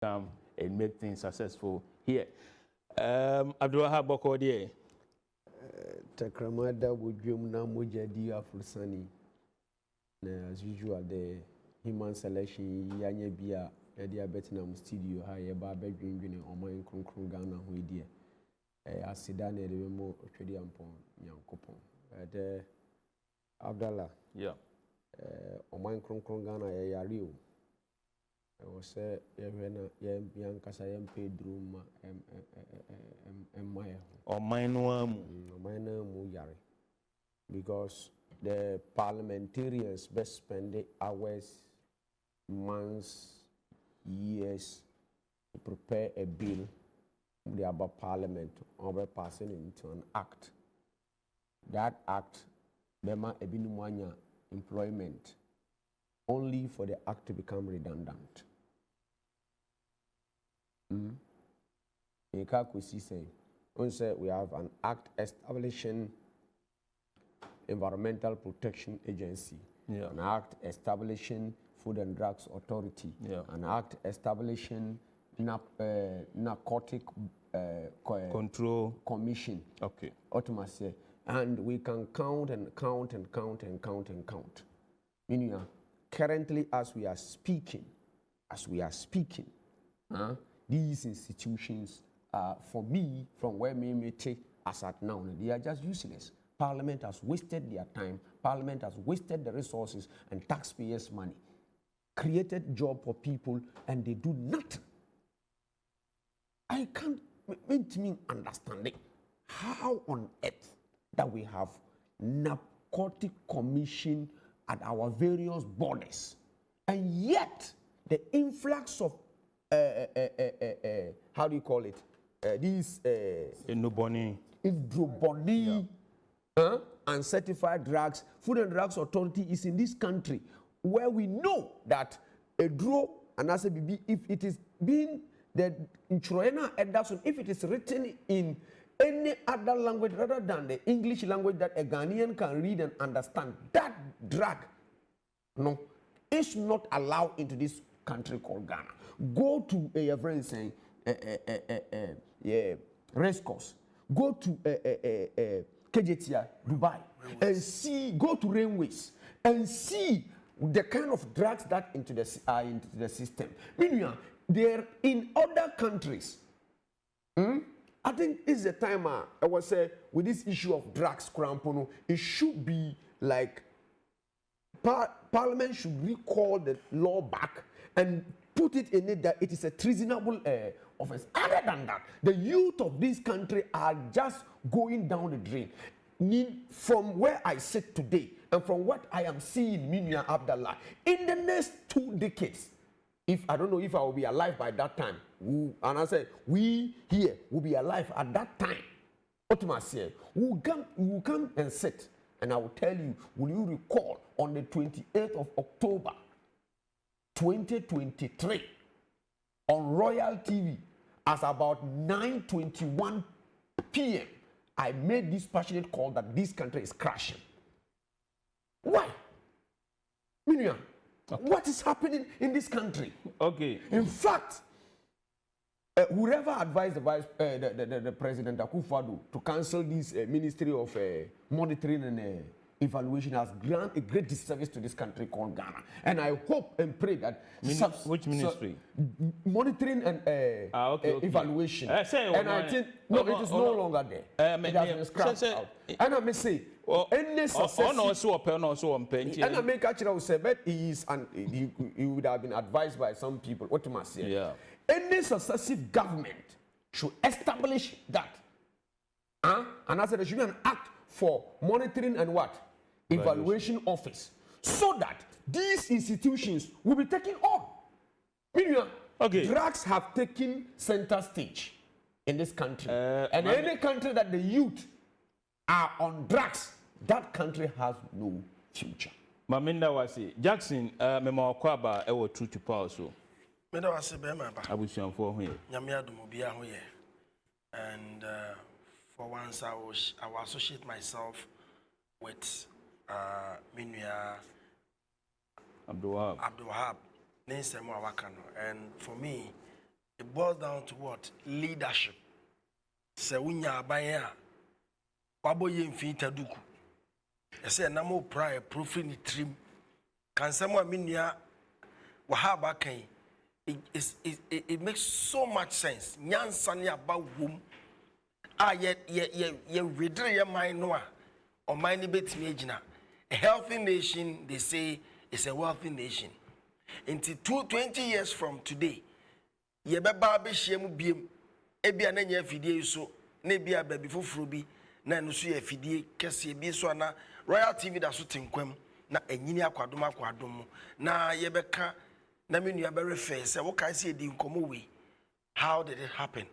come and make things successful here. Abdulwahab Bokodie. Takramada wujum na mujadi Afrosani. As usual, the human selection yanye bia yadi Vietnam studio ha ye ba bedwindwene oman kronkron Ghana ho edie. Asida na de mo twedi ampon Nyankopon. De Abdallah. Yeah. Oman kronkron Ghana ye yare o. I say yehwena ye biankasa ye Pedro ma emmaye ho. Oman no mu yare. Because the parliamentarians best spend hours, months, years to prepare a bill about parliament or passing into an act. That act, Bema Ebinumanya employment, only for the act to become redundant. We have an act establishing Environmental Protection Agency, an act establishing Food and Drugs Authority, an act establishing Narcotic Control Commission. Okay. And we can count and count and count and count and count. Meaning, currently, as we are speaking, these institutions, for me, from where me take as at now, they are just useless. Parliament has wasted their time. Parliament has wasted the resources and taxpayers' money. Created job for people and they do nothing. I can't make me understanding how on earth that we have narcotic commission at our various borders, and yet the influx of how do you call it? These Indroboni. Uncertified drugs, Food and Drugs Authority is in this country where we know that a draw and as a BB, if it is being the Introena Edison, if it is written in any other language rather than the English language that a Ghanaian can read and understand, that drug is not allowed into this country called Ghana. Go to a friend saying race course. Go to KJTR, Dubai, and see, go to railways and see the kind of drugs that into the system. Meanwhile, they're in other countries. I think it's the time I was say with this issue of drugs, Krampono, it should be like Parliament should recall the law back and put it in it that it is a treasonable offense. Other than that, the youth of this country are just going down the drain. From where I sit today and from what I am seeing, Minya Abdallah, in the next 2 decades, if I don't know if I will be alive by that time, and I said, we here will be alive at that time. Ultimately, we will come and sit, and I will tell you, will you recall on the 28th of October, 2023, on Royal TV, as about 9:21 p.m., I made this passionate call that this country is crashing. Why? Miriam, what is happening in this country? Okay. In fact, whoever advised the President Akufo-Addo to cancel this Ministry of Monitoring and Evaluation has done a great disservice to this country called Ghana. And I hope and pray that... which ministry? Monitoring and Evaluation. I think, it is no longer there. It has been scrapped out. And I may say, any successive... And I make actually say, but he would have been advised by some people. What you must say? Yeah. Any successive government should establish that. And I said there should be an act for monitoring and what? Evaluation office. So that these institutions will be taken on. Drugs have taken center stage in this country. And any country that the youth are on drugs, that country has no future. Maminda wasi Jackson memo kwaba e wo true to power so. Me da wasi be ma ba. Abusuan fo ho ye. Nyame adom obi a ho ye. And for once I will associate myself with Minua Abdulwahab. Nensemo Awakano. And for me, it boils down to what? Leadership. Se unya abaya wabo ye mfinta duku. Ese na mo prayer profi ni trim. Kan samo aminia wahaba kan. It makes so much sense. Nyansa ni aba wom. Ye redre ye mind no a o mind betimi agina. A healthy nation, they say, is a wealthy nation. Until 20 years from today, ye beba be shemu biem ebia na nya fidie so na bia ba bi foforo bi na no so ye fidie kese bi so na Royal TV da so tenkwam na anyini akwadom na ye beka na me nua be refer say wo kan say di nkomo we. How did it happen?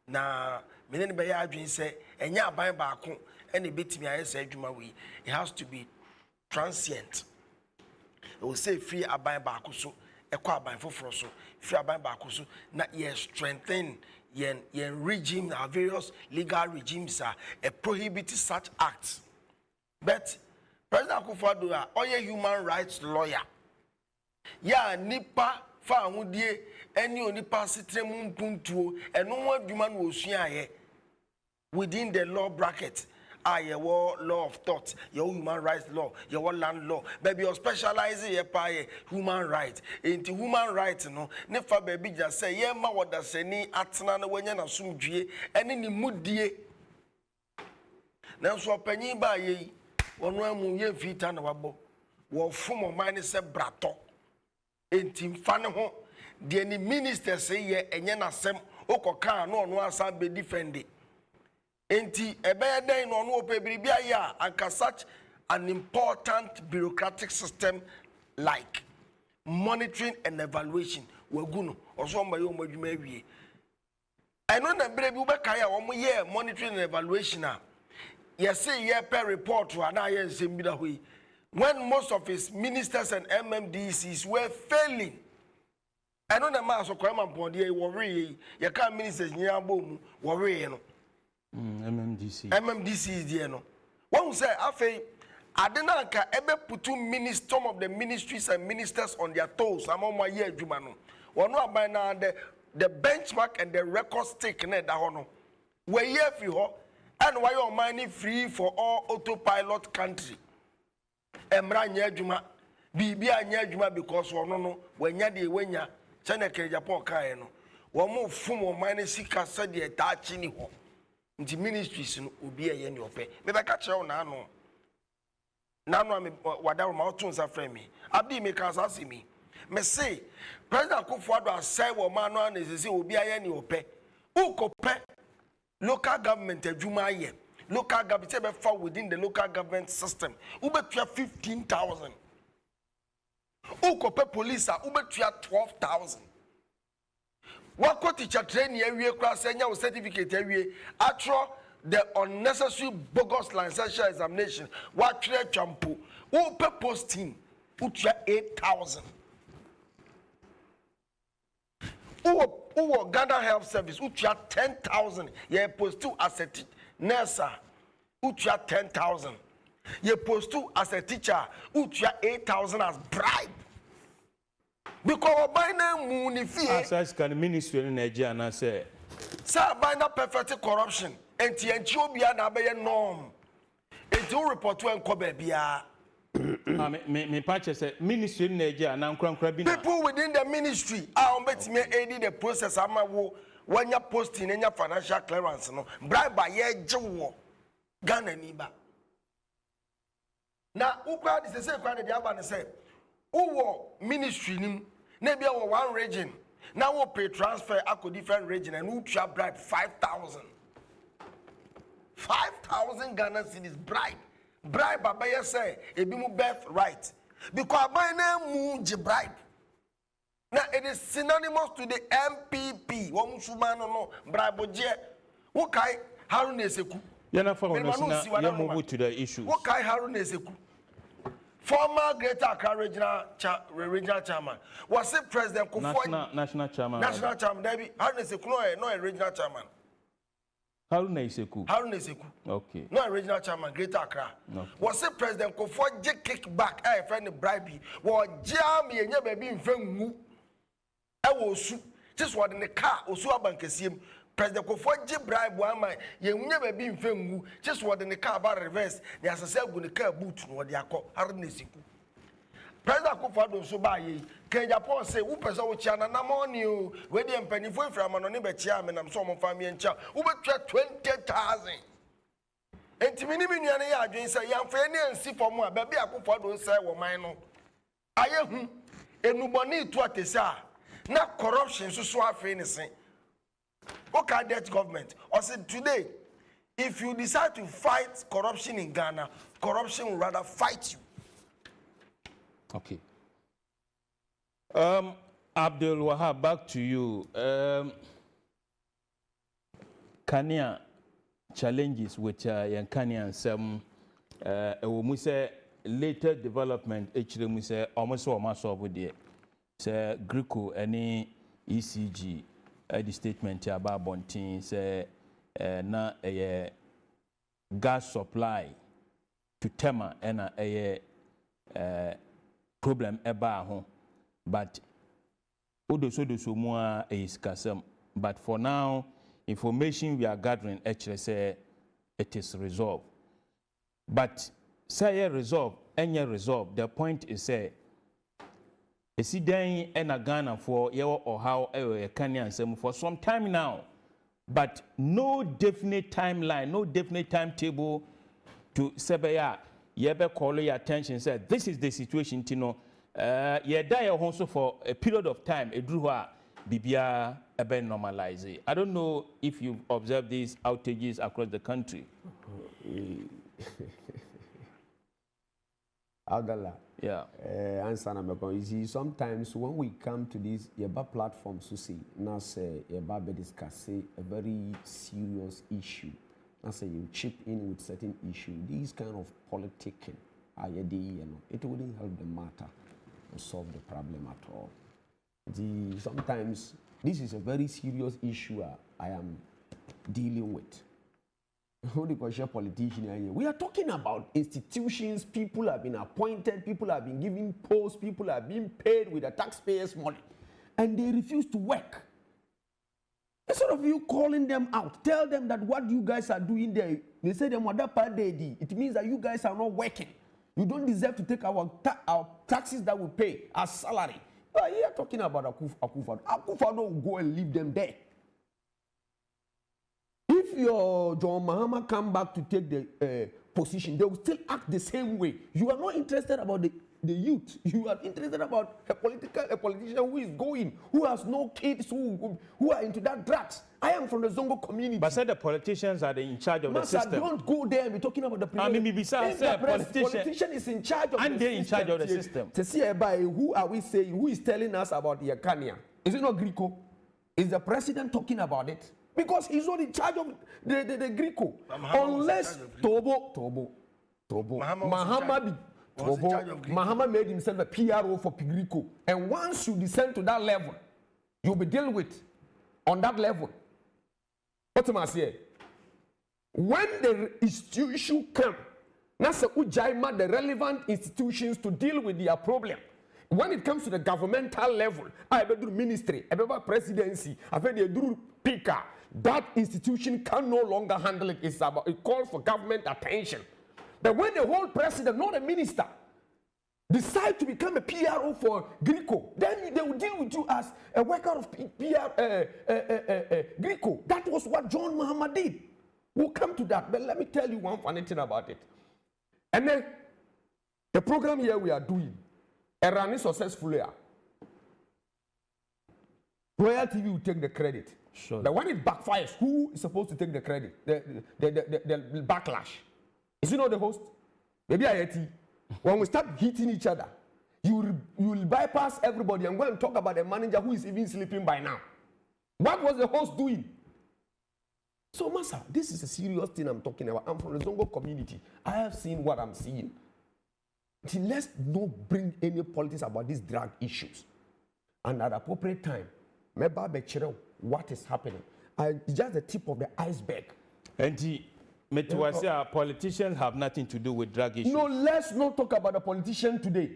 Na me ne be ya adwen say enya aban ba ako ene betimi ayesa adwuma we. It has to be transient. It will say free aban ba ako so ekwa aban foforo so free aban ba ako so na ye strengthen yen regime, our various legal regimes are prohibit such acts. But President Akufo-Addo oye human rights lawyer. Ya nipa fa ahudie eni onipa sitremu mpuntuo eno ho adwuma no osua ye within the law bracket. Your law of thought, your human rights law, your land law. Baby, you specialize in human rights. Into human rights, no. Nefa baby just say, yeah, ma what does any atana when you assume due, and any mood die. Now, so penny by ye, one room ye feet and wabo. War form of mine is a brato. Into fanaho, the any minister say, ye, and yana sem, okoka, no one be defended. Enti ebeye den no no opebiribia ya anka such an important bureaucratic system like monitoring and evaluation waguno oso mba yo madwuma awie eno na bere bi ubeka ya wo ye monitoring and evaluation a ye say ye per report na ye nsem bi da hoyi when most of his ministers and MMDCs were failing eno na ma so kwama mpode ye wo re ye ka ministers nyia bomu wo re no MMDC is there no. One say afe adenanka ebe putu some of the ministries and ministers on their toes among my year adwuma no. One no by now the benchmark and the record stake na da ho no. We here free ho and why your money free for all autopilot country. Emra nya adwuma bibia nya adwuma because one no wanya de wanya chana kere Japan kai no. Wo mo fum o money sika sa de ta chi ni ho. The ministries no obi eye ni ofe me be ka kire na ano am wadawo ma otun sa frame me abi me ka sa se me say President Akufo-Addo asai wo ma no na se obi eye ni ope ukope local government adwuma aye local government be fall within the local government system ubetua 15,000 ukope police ubetua 12,000 Wako teacher training every class and your certificate every atro the unnecessary bogus licensure examination. What trade champu? Who per posting? Utra 8,000. Who Ghana Health Service? Utra 10,000. Ye post to as a nurse. Utra 10,000. Ye post to as a teacher. Utra 8,000 as bribe. Because by name Munifie as can ministry in Nigeria and say sir by na perfect corruption and Tianchobia na be norm. It do report to enko bia. Me patch say ministry in Nigeria na nkra bi na people within the ministry are betime aid the process amawo when you posting in your financial clearance no bribe by ye jewo Ghana ni ba. Na ukwa dis say kwa de aba ne say Uwo ministry nim na bia wo one region na wo pay transfer ako different region and who try bribe 5,000 Ghana cedis bribe abaya say ebi mu birth right because abaya na mu je bribe na it is synonymous to the MPP wo mshuma no bribe je wo kai Haruna Eseku yana fa ono na move to the issues wo kai Haruna Eseku former Greater Accra regional chairman was it President Kufuor national chairman David Haruna Eseku no a regional chairman Haruna Eseku okay no a regional chairman Greater Accra was it President Kufuor je kickback friend bribe wo jam ye nya baby mfa nwu e wo su Just what in the car, or so abankasim. President Kofoji bribe one man, you never been film, just what in the car about reverse. There's a cell with the car boot, what they are called Harnessiku. President Kofado so by Kenya Paul say, who person with China, Namon, where the penny for from an only chairman and some family and child, who would try 20,000. And to me, I drink say, young friend and see for more, baby, I could follow say, well, mine. I am a nobody to what they say. Not corruption, so swaff anything. Look at that government. I said today, if you decide to fight corruption in Ghana, corruption will rather fight you. Okay. Abdul Wahab, back to you. Kenya challenges which young Kenya and some we say later development actually we say almost over there. Say Greco any ECG the statement about Bontin say na a gas supply to Tema and a problem eba ho, but odo more is kasam. But for now, information we are gathering actually say it is resolved. But say resolve, any resolve. The point is say, is it then in a Ghana for you or how a Kenyan for some time now, but no definite timeline, no definite timetable to say you better call your attention. Say this is the situation. You know, you die also for a period of time. A drew Bibia ebe normalize. I don't know if you've observed these outages across the country. Agala. Yeah. Answer number one. You see, sometimes when we come to these Yeba platforms to see, now say Yeba be discuss a very serious issue. Now say you chip in with certain issue. These kind of politicking, it wouldn't help the matter or solve the problem at all. Sometimes this is a very serious issue I am dealing with. Who the question politician here? We are talking about institutions, people have been appointed, people have been given posts, people have been paid with the taxpayers' money, and they refuse to work. Instead of you calling them out, tell them that what you guys are doing there, they say them what that part they did. It means that you guys are not working. You don't deserve to take our taxes that we pay as salary. But here talking about Akufo-Addo. Akufo-Addo will go and leave them there. If your John Mahama come back to take the position, they will still act the same way. You are not interested about the youth. You are interested about a politician who is going, who has no kids, who are into that drugs. I am from the Zongo community. But say the politicians are in charge of the system. Don't go there and be talking about the politician is in charge of and the system. And they in charge of the system. To see who are we saying, who is telling us about Yakania? Is it not Greco? Is the president talking about it? Because he's not in charge of the Greco. Unless Tobo, Mahama made himself a PRO for Greco. And once you descend to that level, you'll be dealt with on that level. What am I saying? When the institution come, that's Ujaima, the relevant institutions to deal with their problem. When it comes to the governmental level, I do ministry, I do presidency, I do speaker. That institution can no longer handle it. It calls for government attention. But when the whole president, not a minister, decide to become a PRO for Greco, then they will deal with you as a worker of Greco. That was what John Mahama did. We'll come to that. But let me tell you one funny thing about it. And then the program here we are doing, running successfully. Royal TV will take the credit. Sure. But when it backfires, who is supposed to take the credit? The backlash. Is it not the host? Maybe IIT. When we start hitting each other, you will bypass everybody and go and talk about the manager who is even sleeping by now. What was the host doing? So, Masa, this is a serious thing I'm talking about. I'm from the Zongo community. I have seen what I'm seeing. Let's not bring any politics about these drug issues. And at the appropriate time, what is happening? It's just the tip of the iceberg. And politicians have nothing to do with drug issues. No, let's not talk about the politician today.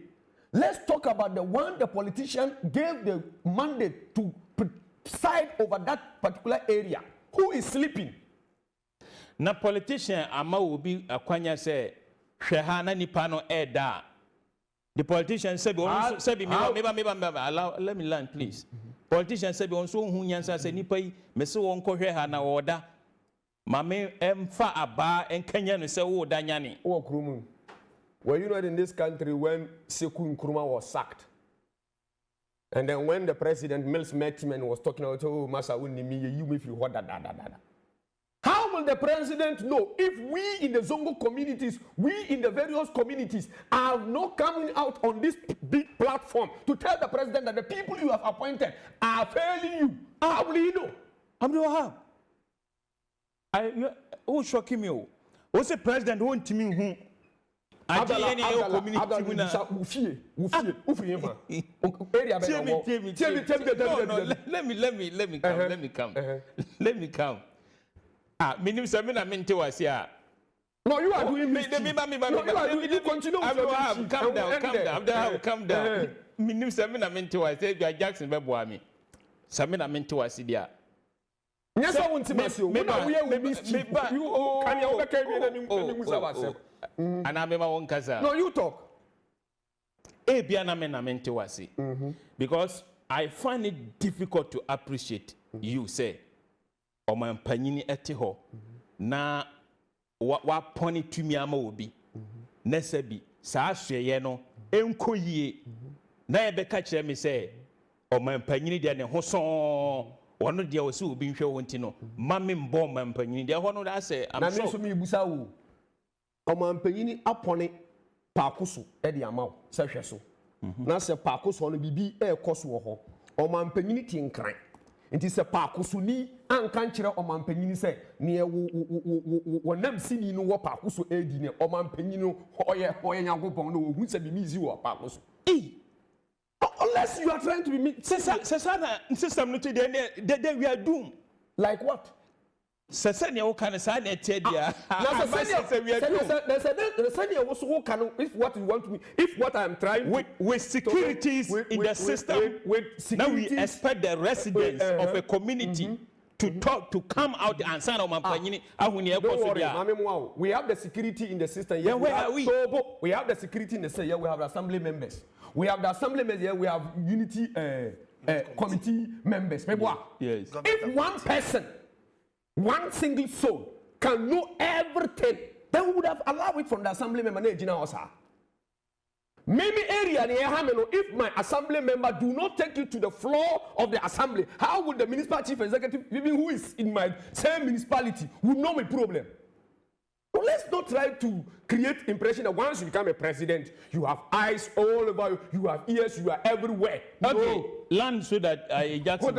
Let's talk about the one the politician gave the mandate to preside over that particular area? Who is sleeping? Na politician ama obi akwanya say hwe ha na nipa no eda. The politician said let me learn please. Politician said on so hu nyansa say nipa yi me se won ko hwe ha na woda. Mame emfa aba enkanya no say wo da nyane. Wo Nkrumah. Were you not in this country when Sekou Nkrumah was sacked? And then when the president Mills met him and was talking about, oh, Masa Unimi, you if you what da. How will the president know if we in the Zongo communities, we in the various communities are not coming out on this big platform to tell the president that the people you have appointed are failing you? How will he know? Abdul who shocking me? What's the president who want me who? Let me come. Minim se me na mente wase a. No, you are doing mischief. You continue with your calm down. Minim se me na mente wase Jackson be boa me. Se me na mente wase dia. Nyesa wonti masio. We na we mischief. You can you be kai me na me musa wase. Ana me ma won kasa. No, you talk. E bia na me na mente wase. Because I find it difficult to appreciate you say Oman panyini ete ho na wa poni tumi ama obi na sabi saa hweye no enko yie na ebeka kire me say oman panyini de ne ho so wono de wo se obi nhwe wonti no mame mbo oman panyini de ho no da say am so na me so me busa wo oman panyini apone paakoso e de ama wo se hwe so na se paakoso no bibi e koso wo ho oman panyini ti nkran nti se paakoso ni anka nkyere omanpanyini se ne wonam sini no wo paakoso edi ne omanpanyini no hoye nyagopon no ohu se bimizi wo paakoso unless you are trying to be system no today we are doomed. Like what? Sesania wo kan sa na tie dia. Na sesania wo so wo kan if what you want me if what I am trying with securities in the system with now we expect the residents of a community to come out and sign on mampanyini ahuni e koso dia. We have the security in the system. Yeah, where are we? We have the security in the system. Yeah, we have the assembly members. We have the assembly members. Yeah, we have unity committee members. Yes. If one person, one single soul can know everything, then we would have allowed it from the assembly member. Maybe area if my assembly member do not take you to the floor of the assembly, how would the municipal chief executive, even who is in my same municipality, would know my problem? So let's not try to create impression that once you become a president, you have eyes all over you, you have ears, you are everywhere. Okay, land so that Jackson